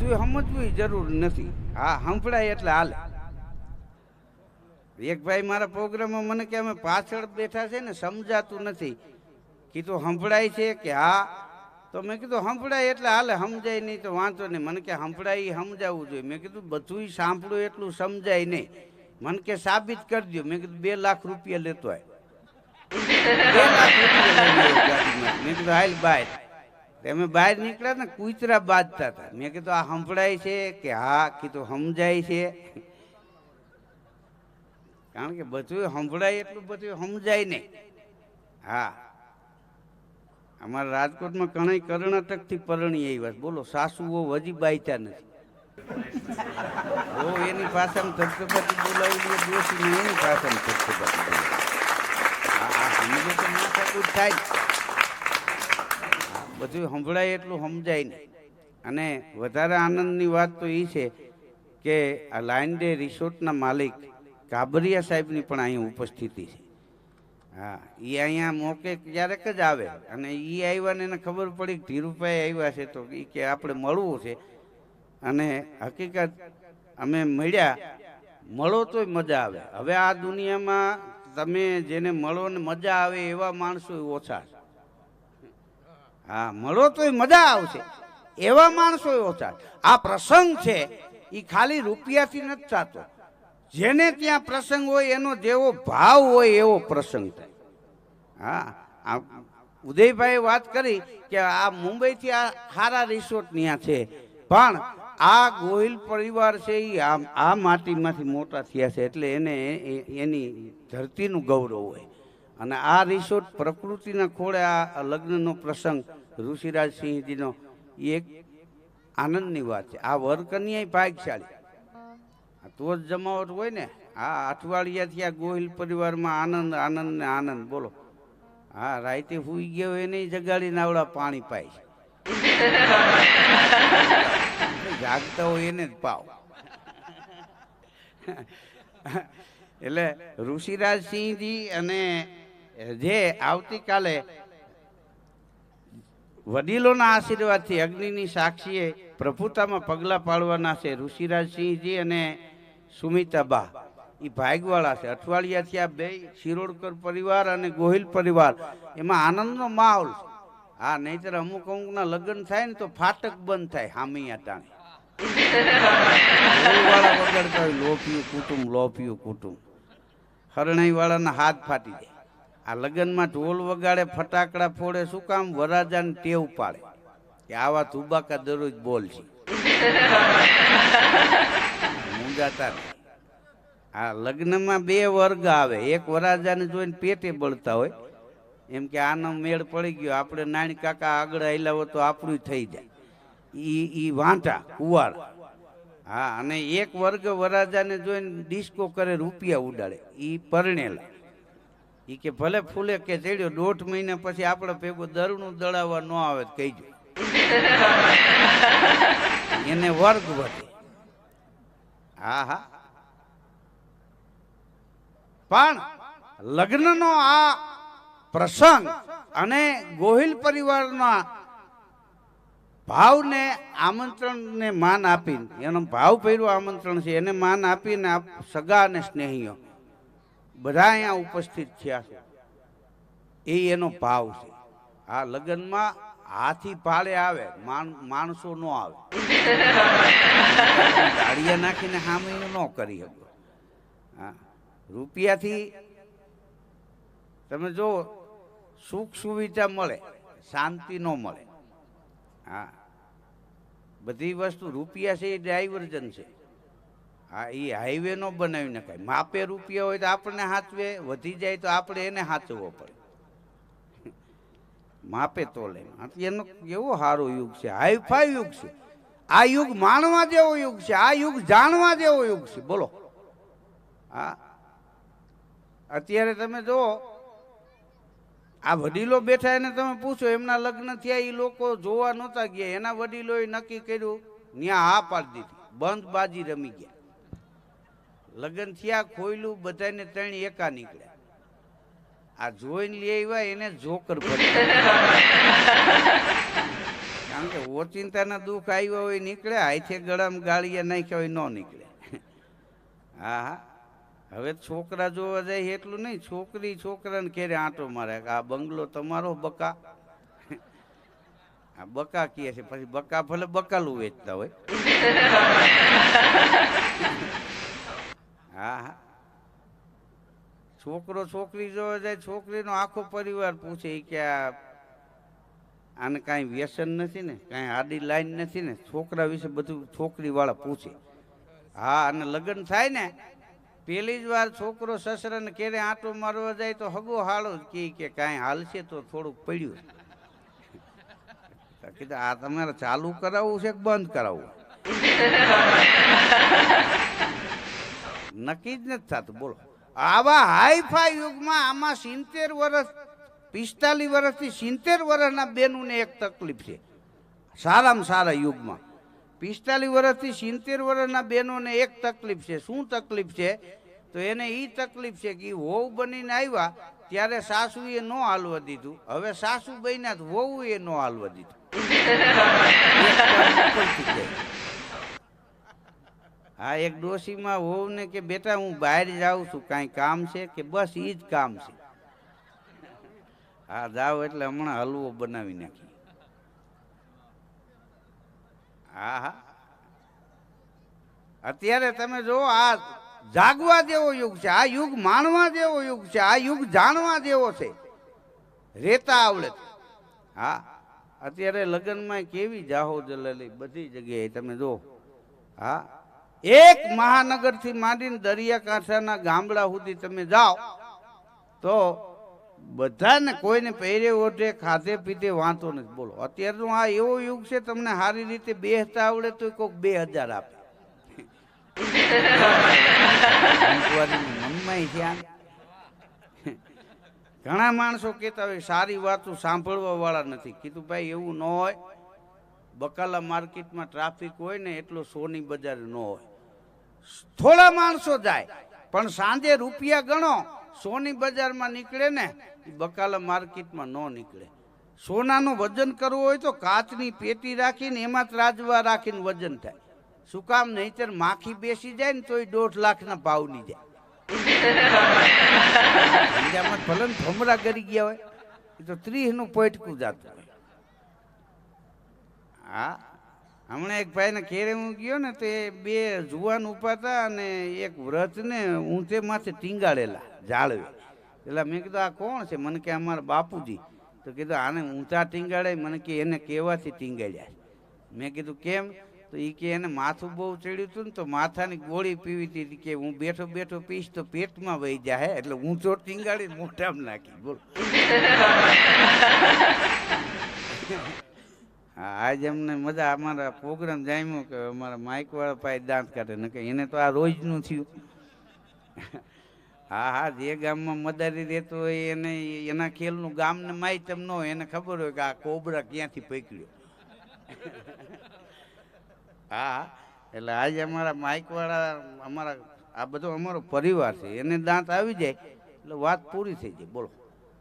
બધું સમજવું જરૂર નથી. હા, સંભળાય એટલે હાલે. એક ભાઈ મારા પ્રોગ્રામમાં મને કે અમે પાછળ બેઠા છે ને સમજાતું નથી. કીધું સંભળાય છે કે હા? તો મેં કીધું સંભળાય એટલે હાલે, સમજાય નહીં તો વાંધો નહીં. મને કે સંભળાય સમજાવવું જોઈએ. મેં કીધું બધું સાંભળું એટલું સમજાય નહીં. મને કે સાબિત કરી દો. મેં કીધું 2 લાખ રૂપિયા લેતો હોય. 2 લાખ રૂપિયા મેં કીધું હાલ બહાર. અમે બહાર નીકળ્યા ને કૂતરા બાજતા હતા. મેં કીધું આ સંભળાય છે કે હા? કીધું સમજાય છે. કારણ કે બધું સંભળાય એટલું બધું સમજાય નહીં. હા, અમારા રાજકોટમાં ઘણા કર્ણાટકથી પરણી આવ્યા. બોલો, સાસુઓ હજી બાયતા નથી. ઓ એની ભાષામાં ધબધબાટી બોલાવી લે દોશીને, એની ભાષામાં ધબધબાટી બોલાવી. હા, સમજો તો માથાકૂટ થાય. બધું સંભળાય એટલું સમજાય નહીં. અને વધારે આનંદની વાત તો એ છે કે આ લાઇન ડે રિસોર્ટના માલિક કાબરિયા સાહેબની પણ અહીંયા ઉપસ્થિતિ છે. હા, એ અહીંયા મોકે ક્યારેક જ આવે. અને એ આવ્યા ને એને ખબર પડી કે ધીરુભાઈ આવ્યા છે તો એ કે આપણે મળવું છે. અને હકીકત અમે મળ્યા, મળો તોય મજા આવે. હવે આ દુનિયામાં તમે જેને મળો ને મજા આવે એવા માણસો ઓછા છે. હા, મળો તોય મજા આવશે એવા માણસો ઓછા. આ પ્રસંગ છે એ ખાલી રૂપિયાથી નથી થતો. જેને ત્યાં પ્રસંગ હોય એનો જેવો ભાવ હોય એવો પ્રસંગ થાય. હા, ઉદયભાઈ વાત કરી કે આ મુંબઈથી આ સારા રિસોર્ટ ત્યાં છે, પણ આ ગોહિલ પરિવાર છે એ આ માટીમાંથી મોટા થયા છે એટલે એને એની ધરતીનું ગૌરવ હોય. અને આ રિસોર્ટ પ્રકૃતિના ખોળે આ લગ્નનો પ્રસંગ ઋષિરાજસિંહજીનો એક આનંદની વાત છે. આ વરકન્યા ભાગ્યશાળી, તો જ જમાવટ હોય ને. આ અઠવાડિયાથી આ ગોહિલ પરિવારમાં આનંદ આનંદ ને આનંદ. બોલો, હા, રાતે હુઈ ગયો એને જગાડીને આવડા પાણી પાય છે. જાગતા હોય એને જ પાવ. એટલે ઋષિરાજસિંહજી અને જે આવતીકાલે વડીલોના આશીર્વાદથી અગ્નિની સાક્ષીએ પ્રભુતામાં પગલાં પાડવાના છે ઋષિરાજસિંહજી અને સુમિતાબા. એ ભાગવાળા છે. અઠવાડિયાથી આ બે શિરોડકર પરિવાર અને ગોહિલ પરિવાર એમાં આનંદનો માહોલ છે. હા, નહીતર અમુક અમુકના લગ્ન થાય ને તો ફાટક બંધ થાય હામિયા ટાણે. વગડતા હોય લોપિયું કુટુંબ, લોપિયું કુટુંબ. હરણાઈ વાળાના હાથ ફાટી જાય. આ લગ્નમાં ઢોલ વગાડે, ફટાકડા ફોડે. શું કામ? વરાજાને ટેવ પાડે કે આવા ધુબાકા દરરોજ બોલ છે. મૂંઝાતા આ લગ્નમાં 2 વર્ગ આવે. એક વરાજાને જોઈને પેટે બળતા હોય એમ કે આનો મેળ પડી ગયો, આપણે નાની કાકા આગળ આવેલા હોય તો આપણું થઈ જાય. ઈ વાંટા કુવાડ. હા, અને એક વર્ગ વરાજાને જોઈને ડિસ્કો કરે, રૂપિયા ઉડાડે. ઈ પરણેલા. ઈ કે ભલે ફૂલે કે ચડ્યો, 1.5 મહિના પછી આપણે ભેગું દરનું દળાવવા ન આવે તો કહીજો. એને વર્ગ વધે. હા હા, પણ લગ્નનો આ પ્રસંગ અને ગોહિલ પરિવારના ભાવને આમંત્રણને માન આપીને, એનો ભાવ ભર્યું આમંત્રણ છે, એને માન આપીને સગા અને સ્નેહીઓ બધા અહીંયા ઉપસ્થિત થયા છે. એ એનો ભાવ છે. આ લગ્નમાં હાથી ભાડે આવે, માણસો ન આવે. ગાડિયા નાખીને હામી ન કરી શકો. હા, રૂપિયાથી તમે જો સુખ સુવિધા મળે, શાંતિ ન મળે. હા, બધી વસ્તુ રૂપિયા છે એ ડાયવર્જન છે. હા, એ હાઈવે નો બનાવી નખાય. માપે રૂપિયા હોય તો આપણને હાચવે, વધી જાય તો આપણે એને હાચવવો પડે. માપે તોલે. એનો કેવો સારો યુગ છે, હાઈફાઈ યુગ છે. આ યુગ માણવા જેવો યુગ છે. આ યુગ જાણવા જેવો યુગ છે. બોલો, હા, અત્યારે તમે જુઓ આ વડીલો બેઠા એને તમે પૂછો એમના લગ્ન થયા, એ લોકો જોવા નહોતા ગયા. એના વડીલોએ નક્કી કર્યું, ત્યાં હા પાડી દીધી, બંધ બાજી રમી ગયા. લગ્ન થયા, ખોયલું, બધાને 3 એકા નીકળ્યા. આ જોઈને લઈ આવ્યા એને જોકર પડે. કારણ કે ઓચિંતાના દુઃખ આવ્યા હોય નીકળે, હાથે ગળામાં ગાળીએ નાખ્યા હોય ન નીકળે. હા હા, હવે છોકરા જોવા જાય એટલું નહીં, છોકરી છોકરાને ઘેરે આંટો મારે કે આ બંગલો તમારો બકા. આ બકા કહે છે, પછી બકા ભલે બકાલું વેચતા હોય. હા હા, છોકરો છોકરી જોવા જાય, છોકરીનો આખો પરિવાર પૂછે કે આને કાંઈ વ્યસન નથી ને, કાંઈ આડી લાઈન નથી ને, છોકરા વિશે બધું છોકરીવાળા પૂછે. હા, અને લગ્ન થાય ને પેલી જ વાર છોકરો સસરાને ઘેરે આંટો મારવા જાય તો હગો હાળો જ કે કાંઈ હાલશે તો થોડુંક પડ્યું. કીધું આ તમારે ચાલુ કરાવવું છે કે બંધ કરાવવું? નક્કી જ નથી થતું. બોલો, આવા હાઈફાઈ યુગમાં આમાં 70 વર્ષ 45 વર્ષથી 70 વર્ષના બેનુને એક તકલીફ છે. સારામાં સારા યુગમાં 45 વર્ષથી 70 વર્ષના બહેનોને એક તકલીફ છે. શું તકલીફ છે? તો એને એ તકલીફ છે કે વહુ બનીને આવ્યા ત્યારે સાસુએ ન હાલવા દીધું, હવે સાસુ બન્યા તો વહુએ ન હાલવા દીધું. હા, એક ડોશીમાં વહુને કે બેટા હું બહાર જાઉં છું, કાંઈ કામ છે કે? બસ એ જ કામ છે. હા, જાઓ એટલે હમણાં હલવો બનાવી નાખી. હા હા, અત્યારે તમે જો આ જાગવા જેવો યુગ છે, આ યુગ માણવા જેવો યુગ છે, આ યુગ જાણવા જેવો છે. રેતા આવડે. હા, અત્યારે લગ્નમાં કેવી જાહો જલેલી બધી જગ્યાએ તમે જો. હા, એક મહાનગરથી માંડીને દરિયાકાંઠાના ગામડા સુધી તમે જાઓ તો બધાને કોઈને પહેરે ઓઢે ખાધે પીધે વાંધો નથી. બોલો, અત્યારનો આ એવો યુગ છે, તમને સારી રીતે બેસતા આવડે તો કોઈક 2000 આપે. મનમાં છે. ઘણા માણસો કહેતા હોય સારી વાતો સાંભળવા વાળા નથી. કીધું ભાઈ એવું ન હોય. બકાલા માર્કેટમાં ટ્રાફિક હોય ને એટલો સોની બજાર ન હોય. થોડા માણસો જાય પણ સાંજે રૂપિયા ગણો સોની બજારમાં નીકળે ને, બકાલા માર્કેટમાં ન નીકળે. સોનાનું વજન કરવું હોય તો કાચની પેટી રાખીને એમાં ત્રાજવા રાખીને વજન થાય. શું કામ? નહીતર માખી બેસી જાય ને તોય 1.5 લાખના ભાવની જાય. ભલે ભમરા કરી ગયા હોય એ તો 30નું પોઈટકું જાતું હોય. હા, હમણાં એક ભાઈને ઘેરે હું ગયો ને તો એ 2 જુવાન ઉભા હતા અને એક વ્રતને ઊંચે માથે ટીંગાડેલા જાળવે. એટલે મેં કીધું આ કોણ છે? મને કે અમારા બાપુજી. તો કીધું આને ઊંચા ટીંગાડે? મને કે એને કહેવાથી ટીંગાડ્યા. મેં કીધું કેમ? તો એ કે એને માથું બહુ ચડ્યું હતું ને તો માથાની ગોળી પીવી હતી કે હું બેઠો બેઠો પીશ તો પેટમાં વહી જાય, એટલે ઊંચો ટીંગાડી મોઢામાં નાખી. બોલો. હા, આજે અમને મજા અમારા પ્રોગ્રામ જામ્યો કે અમારા માઇકવાળા પાસે દાંત કાઢે ને કે એને તો આ રોજનું થયું. હા હા, જે ગામમાં મદારી રહેતો હોય એને એના ખેલનું ગામને માહિતમ ન હોય, એને ખબર હોય કે આ કોબરા ક્યાંથી પકડ્યો. હા, એટલે આજે અમારા માઇકવાળા અમારા આ બધો અમારો પરિવાર છે, એને દાંત આવી જાય એટલે વાત પૂરી થઈ જાય. બોલો.